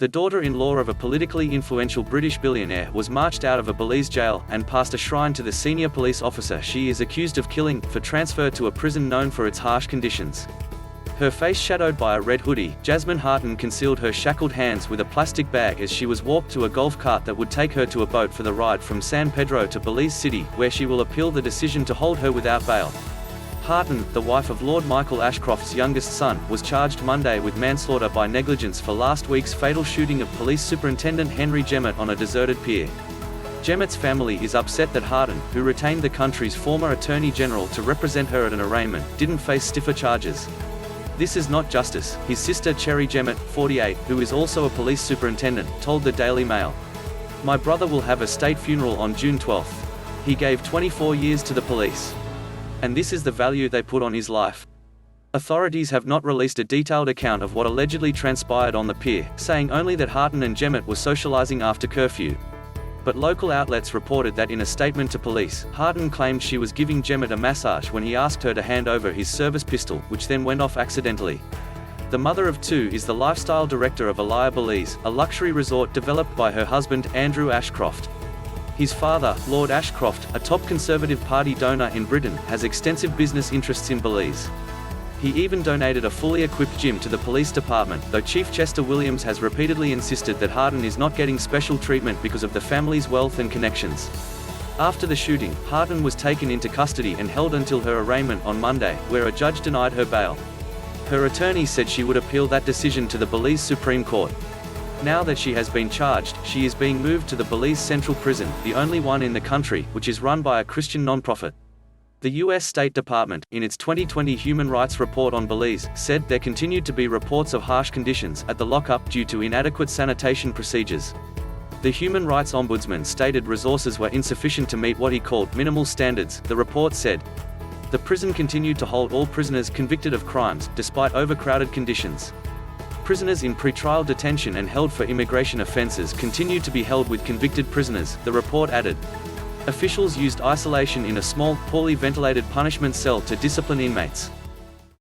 The daughter-in-law of a politically influential British billionaire was marched out of a Belize jail and past a shrine to the senior police officer she is accused of killing, for transfer to a prison known for its harsh conditions. Her face shadowed by a red hoodie, Jasmine Hartin concealed her shackled hands with a plastic bag as she was walked to a golf cart that would take her to a boat for the ride from San Pedro to Belize City, where she will appeal the decision to hold her without bail. Hartin, the wife of Lord Michael Ashcroft's youngest son, was charged Monday with manslaughter by negligence for last week's fatal shooting of Police Superintendent Henry Jemmett on a deserted pier. Gemmett's family is upset that Hartin, who retained the country's former Attorney General to represent her at an arraignment, didn't face stiffer charges. "This is not justice," his sister Cherry Jemmett, 48, who is also a police superintendent, told the Daily Mail. "My brother will have a state funeral on June 12. He gave 24 years to the police. And this is the value they put on his life." Authorities have not released a detailed account of what allegedly transpired on the pier, saying only that Hartin and Jemmett were socializing after curfew. But local outlets reported that in a statement to police, Hartin claimed she was giving Jemmett a massage when he asked her to hand over his service pistol, which then went off accidentally. The mother of two is the lifestyle director of Alaya Belize, a luxury resort developed by her husband, Andrew Ashcroft. His father, Lord Ashcroft, a top Conservative Party donor in Britain, has extensive business interests in Belize. He even donated a fully equipped gym to the police department, though Chief Chester Williams has repeatedly insisted that Hartin is not getting special treatment because of the family's wealth and connections. After the shooting, Hartin was taken into custody and held until her arraignment on Monday, where a judge denied her bail. Her attorney said she would appeal that decision to the Belize Supreme Court. Now that she has been charged, she is being moved to the Belize Central Prison, the only one in the country, which is run by a Christian nonprofit. The U.S. State Department, in its 2020 Human Rights Report on Belize, said there continued to be reports of harsh conditions at the lockup due to inadequate sanitation procedures. The Human Rights Ombudsman stated resources were insufficient to meet what he called minimal standards, the report said. The prison continued to hold all prisoners convicted of crimes, despite overcrowded conditions. Prisoners in pretrial detention and held for immigration offences continued to be held with convicted prisoners, the report added. Officials used isolation in a small, poorly ventilated punishment cell to discipline inmates.